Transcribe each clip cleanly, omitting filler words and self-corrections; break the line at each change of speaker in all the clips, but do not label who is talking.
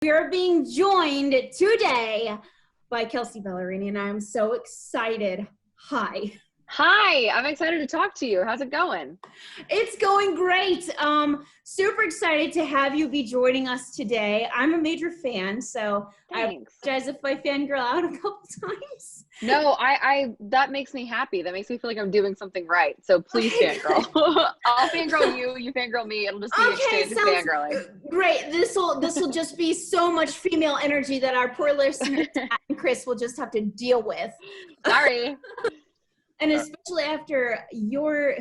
We are being joined today by Kelsea Ballerini, and I'm so excited. Hi.
Hi, I'm excited to talk to you. How's it going?
It's going great. Super excited to have you be joining us today. I'm a major fan, so
Thanks.
I apologize if I fangirl out a couple times.
No, I that makes me happy. That makes me feel like I'm doing something right. So please fangirl. I'll fangirl you, you fangirl me. It'll just be exchange of fangirling.
Great. This will just be so much female energy that our poor listeners and Chris will just have to deal with.
Sorry.
And especially after your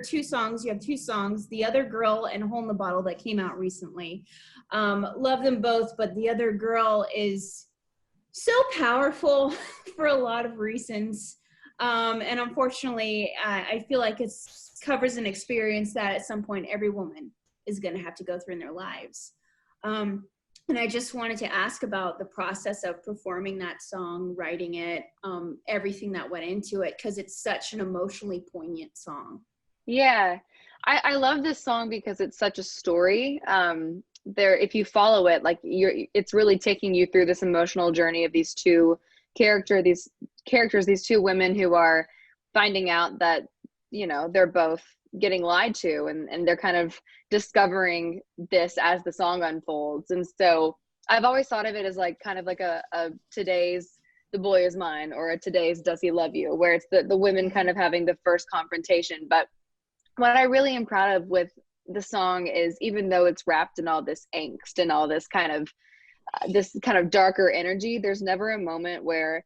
two songs, you have two songs, The Other Girl and Hole in the Bottle, that came out recently. Love them both, but The Other Girl is so powerful for a lot of reasons. And unfortunately, I feel like it covers an experience that at some point every woman is going to have to go through in their lives. And I just wanted to ask about the process of performing that song, writing it, everything that went into it, because it's such an emotionally poignant song.
Yeah, I love this song because it's such a story. If you follow it, like it's really taking you through this emotional journey of these two these two women who are finding out that, you know, they're both getting lied to, and they're kind of discovering this as the song unfolds. And so I've always thought of it as like kind of like a today's The Boy Is Mine, or a today's Does He Love You, where it's the women kind of having the first confrontation. But what I really am proud of with the song is, even though it's wrapped in all this angst and all this kind of darker energy, there's never a moment where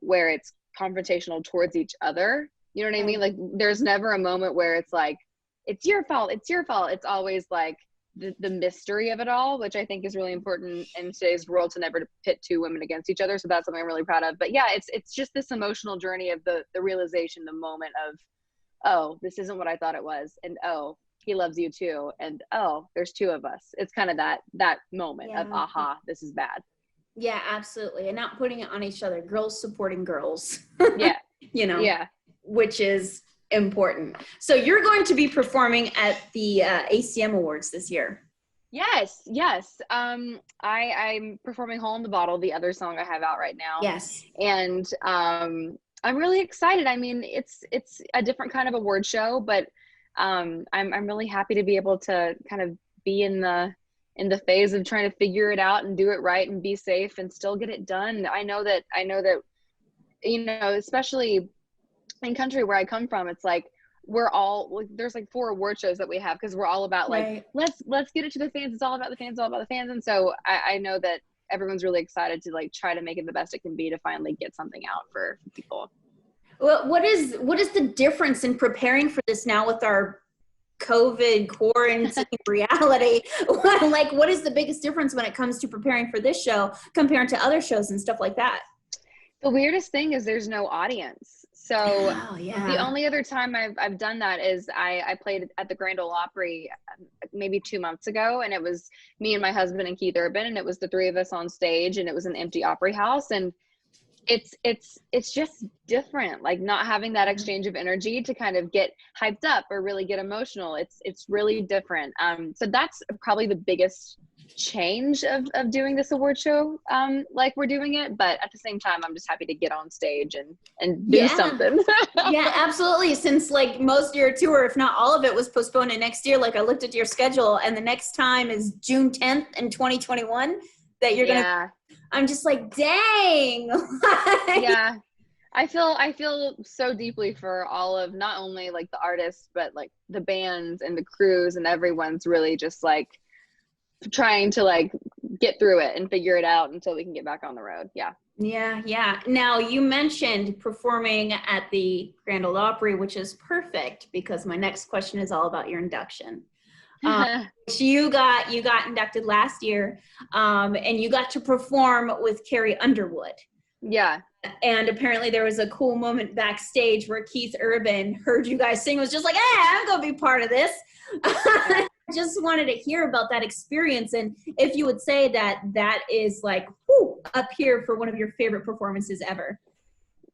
it's confrontational towards each other. You know what I mean? Like, there's never a moment where it's like, it's your fault. It's always like the mystery of it all, which I think is really important in today's world, to never pit two women against each other. So that's something I'm really proud of. But yeah, it's just this emotional journey of the realization, the moment of, oh, this isn't what I thought it was. And oh, he loves you too. And oh, there's two of us. It's kind of that moment of, aha, this is bad.
Yeah, absolutely. And not putting it on each other. Girls supporting girls.
Yeah.
You know.
Yeah.
Which is important. So you're going to be performing at the ACM Awards this year.
Yes. I'm performing Hole in the Bottle, the other song I have out right now.
Yes.
And I'm really excited. I mean, it's a different kind of award show, but I'm really happy to be able to kind of be in the phase of trying to figure it out and do it right and be safe and still get it done. I know that, you know, especially in country where I come from, it's like there's like 4 award shows that we have, because we're all about like,
right,
let's get it to the fans. It's all about the fans, And so I know that everyone's really excited to like try to make it the best it can be to finally get something out for people.
Well, what is the difference in preparing for this now with our COVID quarantine reality? Like, what is the biggest difference when it comes to preparing for this show compared to other shows and stuff like that?
The weirdest thing is there's no audience. So the only other time I've done that is I played at the Grand Ole Opry maybe 2 months ago, and it was me and my husband and Keith Urban, and it was the 3 of us on stage, and it was an empty Opry house. And it's just different, like not having that exchange of energy to kind of get hyped up or really get emotional. It's really different. So that's probably the biggest change of doing this award show like we're doing it. But at the same time, I'm just happy to get on stage and do something.
Yeah, absolutely. Since like most of your tour, if not all of it, was postponed to next year, like I looked at your schedule, and the next time is June 10th in 2021 that you're gonna. I'm just like, dang.
Yeah, I feel so deeply for all of, not only like the artists, but like the bands and the crews, and everyone's really just like trying to like get through it and figure it out until we can get back on the road.
Yeah. Now, you mentioned performing at the Grand Ole Opry, which is perfect because my next question is all about your induction. You got inducted last year, and you got to perform with Carrie Underwood.
Yeah.
And apparently there was a cool moment backstage where Keith Urban heard you guys sing, was just like, hey, I'm going to be part of this. Just wanted to hear about that experience, and if you would say that is like up here for one of your favorite performances ever.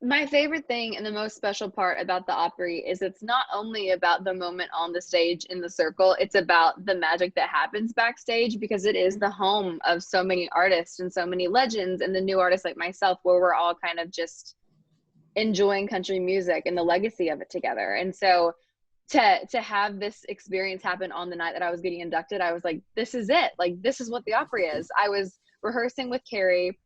My favorite thing and the most special part about the Opry is it's not only about the moment on the stage in the circle, it's about the magic that happens backstage, because it is the home of so many artists and so many legends and the new artists like myself, where we're all kind of just enjoying country music and the legacy of it together. And so to have this experience happen on the night that I was getting inducted, I was like, this is it. Like, this is what the Opry is. I was rehearsing with Carrie,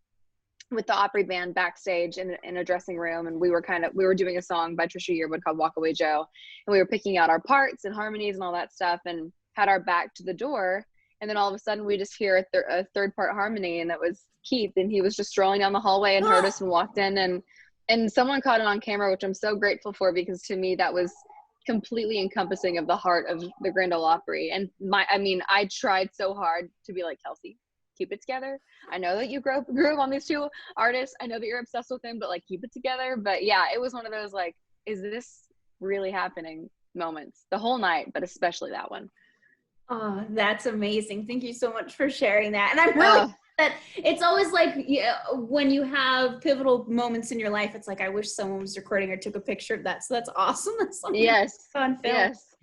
with the Opry band backstage in a dressing room, and we were doing a song by Trisha Yearwood called Walk Away Joe, and we were picking out our parts and harmonies and all that stuff, and had our back to the door, and then all of a sudden we just hear a third part harmony, and it was Keith, and he was just strolling down the hallway and heard us and walked in, and someone caught it on camera, which I'm so grateful for, because to me that was completely encompassing of the heart of the Grand Ole Opry. And I tried so hard to be like, Kelsey, keep it together. I know that you grew up on these two artists. I know that you're obsessed with them, but like, keep it together. But yeah, it was one of those like, is this really happening moments the whole night, but especially that one.
Oh, that's amazing. Thank you so much for sharing that. And I'm really that it's always like, when you have pivotal moments in your life, it's like, I wish someone was recording or took a picture of that. So that's awesome. That's something on film.
Yes.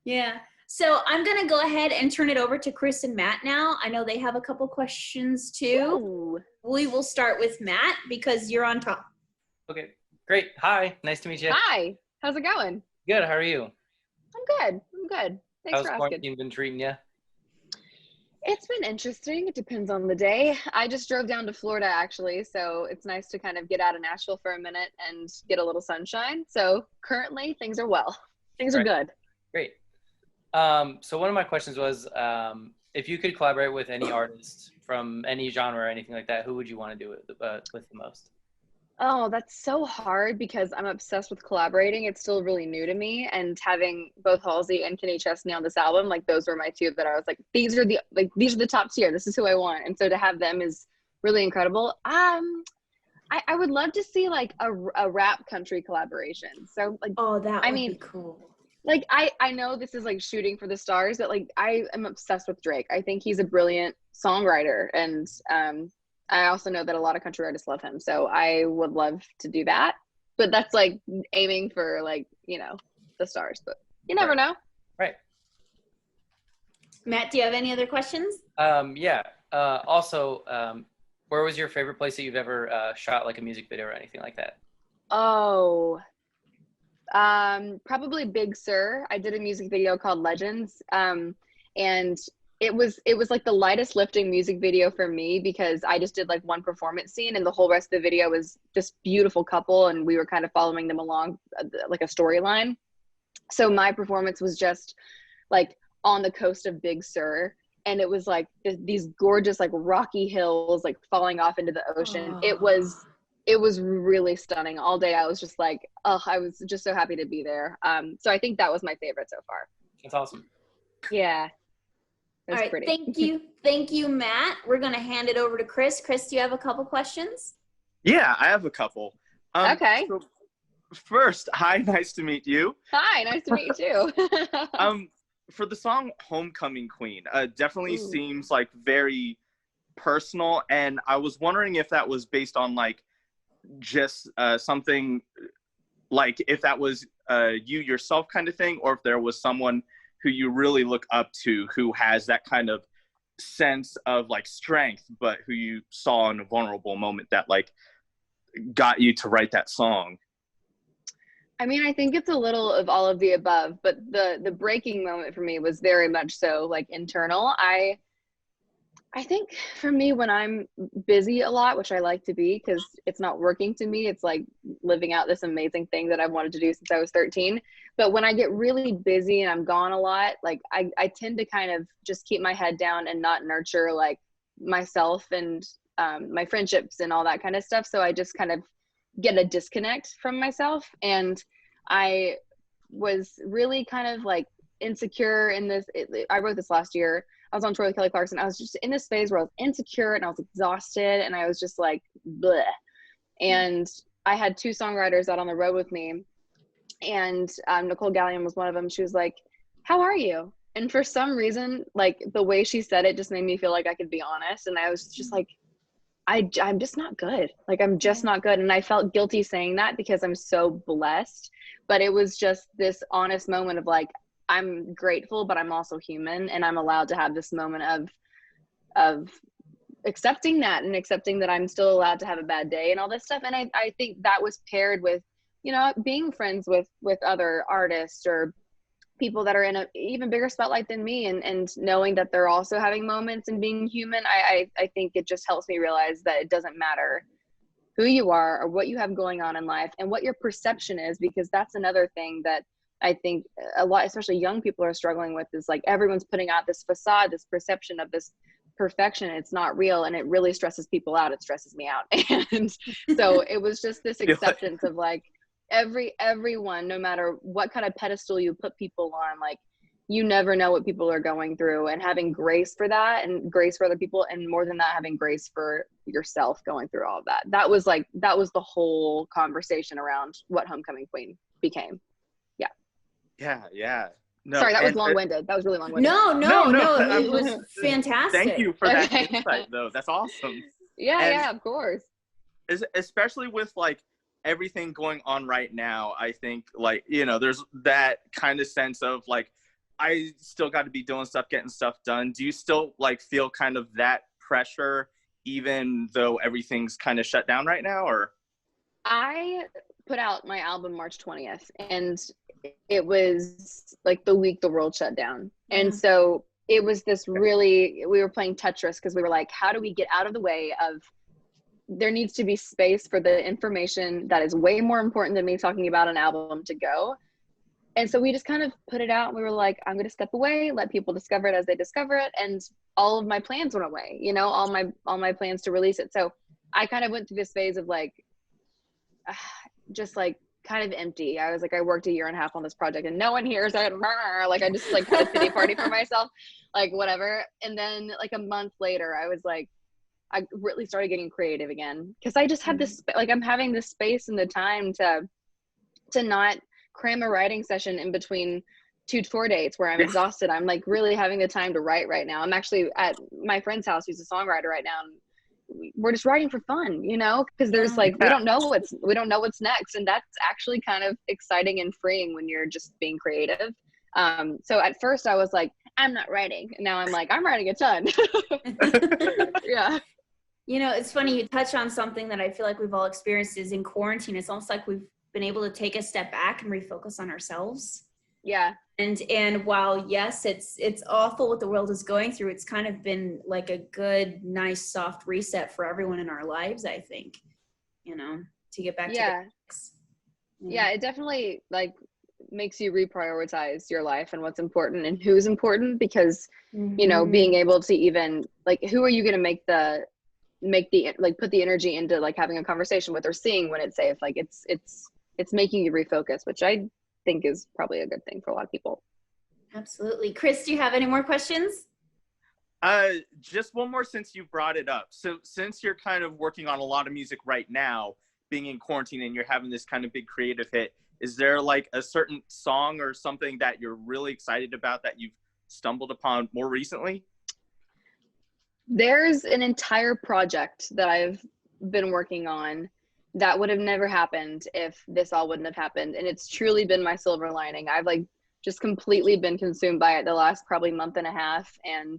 Yeah. So I'm going to go ahead and turn it over to Chris and Matt now. I know they have a couple questions too.
Ooh.
We will start with Matt because you're on top.
Okay, great. Hi, nice to meet you.
Hi, how's it going?
Good, how are you?
I'm good. Thanks
How's
for asking.
quarantine been treating you?
It's been interesting. It depends on the day. I just drove down to Florida actually, so it's nice to kind of get out of Nashville for a minute and get a little sunshine. So currently things are well. Things are good.
Great. So one of my questions was, if you could collaborate with any artist from any genre or anything like that, who would you want to do it with the most?
Oh, that's so hard because I'm obsessed with collaborating. It's still really new to me, and having both Halsey and Kenny Chesney on this album, like those were my two that I was like, these are the top tier. This is who I want. And so to have them is really incredible. I would love to see like a rap country collaboration. So like,
that would be cool.
Like I know this is like shooting for the stars, but like I am obsessed with Drake. I think he's a brilliant songwriter, and I also know that a lot of country artists love him. So I would love to do that, but that's like aiming for like, the stars, but you never know.
Right.
Matt, do you have any other questions?
Yeah. Also, where was your favorite place that you've ever shot like a music video or anything like that?
Oh, probably Big Sur. I did a music video called Legends. And it was like the lightest lifting music video for me, because I just did like one performance scene and the whole rest of the video was this beautiful couple, and we were kind of following them along like a storyline. So my performance was just like on the coast of Big Sur, and it was like these gorgeous like rocky hills like falling off into the ocean.
Oh.
It was really stunning. All day I was just like, I was just so happy to be there. So I think that was my favorite so far.
That's awesome.
Yeah.
All right,
pretty.
Thank you, Matt. We're gonna hand it over to Chris. Chris, do you have a couple questions?
Yeah, I have a couple.
Okay.
So first, hi, nice to meet you.
Hi, nice to meet you too.
For the song Homecoming Queen, definitely seems like very personal, and I was wondering if that was based on like just something like if that was you yourself kind of thing, or if there was someone who you really look up to who has that kind of sense of like strength, but who you saw in a vulnerable moment that like got you to write that song.
I mean, I think it's a little of all of the above, but the breaking moment for me was very much so like internal. I think for me, when I'm busy a lot, which I like to be because it's not working to me, it's like living out this amazing thing that I've wanted to do since I was 13. But when I get really busy and I'm gone a lot, like I tend to kind of just keep my head down and not nurture like myself and my friendships and all that kind of stuff. So I just kind of get a disconnect from myself. And I was really kind of like insecure in this. I wrote this last year. I was on tour with Kelly Clarkson. I was just in this phase where I was insecure and I was exhausted and I was just like, bleh. And I had two songwriters out on the road with me, and Nicole Gallion was one of them. She was like, how are you? And for some reason, like the way she said it just made me feel like I could be honest. And I was just like, I'm just not good. Like, I'm just not good. And I felt guilty saying that because I'm so blessed. But it was just this honest moment of like, I'm grateful, but I'm also human, and I'm allowed to have this moment of accepting that, and accepting that I'm still allowed to have a bad day and all this stuff. And I think that was paired with, you know, being friends with other artists or people that are in a even bigger spotlight than me, and knowing that they're also having moments and being human. I think it just helps me realize that it doesn't matter who you are or what you have going on in life and what your perception is, because that's another thing that I think a lot, especially young people, are struggling with, is like everyone's putting out this facade, this perception of this perfection. It's not real, and it really stresses people out. It stresses me out. And so it was just this acceptance of like, everyone, no matter what kind of pedestal you put people on, like, you never know what people are going through, and having grace for that, and grace for other people, and more than that, having grace for yourself going through all of that. That was the whole conversation around what Homecoming Queen became.
Yeah. No,
sorry, that was long-winded. That was really long-winded.
No, it was fantastic.
Thank you for that insight, though. That's awesome.
Yeah, of course.
Especially with like everything going on right now, I think, like, you know, there's that kind of sense of like, I still got to be doing stuff, getting stuff done. Do you still like feel kind of that pressure, even though everything's kind of shut down right now? Or
I put out my album March 20th, and it was like the week the world shut down. And so it was this we were playing Tetris, because we were like, how do we get out of the way of, there needs to be space for the information that is way more important than me talking about an album to go. And so we just kind of put it out, and we were like, I'm going to step away, let people discover it as they discover it. And all of my plans went away, you know, all my plans to release it. So I kind of went through this phase of like, just like kind of empty. I was like, I worked a year and a half on this project and no one hears it. Like, I just like had a pity party for myself, like whatever. And then like a month later, I was like, I really started getting creative again, because I just had this, like, I'm having the space and the time to not cram a writing session in between 2 tour dates where I'm exhausted. I'm like really having the time to write right now. I'm actually at my friend's house, who's a songwriter right now, and we're just writing for fun, you know, because there's like, we don't know what's next. And that's actually kind of exciting and freeing when you're just being creative. So at first I was like, I'm not writing. And now I'm like, I'm writing a ton. Yeah.
You know, it's funny, you touch on something that I feel like we've all experienced is in quarantine. It's almost like we've been able to take a step back and refocus on ourselves.
Yeah.
And while yes, it's awful what the world is going through, it's kind of been like a good, nice, soft reset for everyone in our lives, I think, you know, to get back to the basics.
Yeah, it definitely like makes you reprioritize your life and what's important and who's important, because you know, being able to even like, who are you going to put the energy into like having a conversation with or seeing when it's safe. Like it's making you refocus, which I think is probably a good thing for a lot of people.
Absolutely. Chris, do you have any more questions?
Just one more, since you brought it up. So since you're kind of working on a lot of music right now, being in quarantine, and you're having this kind of big creative hit, is there like a certain song or something that you're really excited about that you've stumbled upon more recently?
There's an entire project that I've been working on that would have never happened if this all wouldn't have happened. And it's truly been my silver lining. I've like just completely been consumed by it the last probably month and a half. And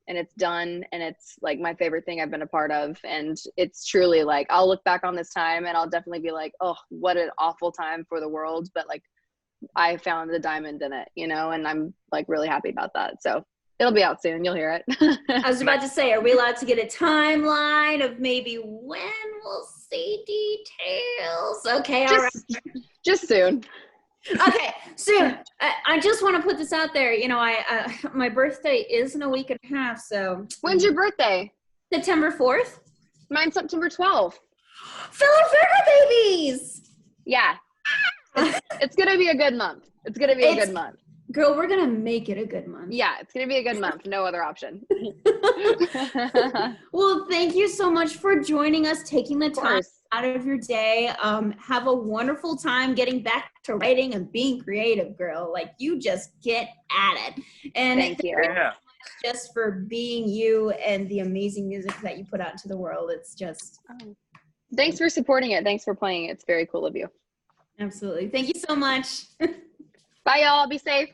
it's done. And it's like my favorite thing I've been a part of. And it's truly like, I'll look back on this time and I'll definitely be like, oh, what an awful time for the world. But like, I found the diamond in it, you know, and I'm like really happy about that. So it'll be out soon. You'll hear it.
I was about to say, are we allowed to get a timeline of maybe when we'll see details? Okay, all right.
Just soon.
Okay, soon. I just want to put this out there. You know, my birthday is in a week and a half, so.
When's your birthday?
September 4th.
Mine's September 12th.
Fellow Virgo babies!
Yeah. It's going to be a good month. It's going to be a good month.
Girl, we're going to make it a good month.
Yeah, it's going to be a good month. No other option.
Well, thank you so much for joining us, taking the time out of your day. Have a wonderful time getting back to writing and being creative, girl. Like, you just get at it. And
thank you.
just for being you and the amazing music that you put out into the world. It's just.
Thanks for supporting it. Thanks for playing. It's very cool of you.
Absolutely. Thank you so much.
Bye, y'all. Be safe.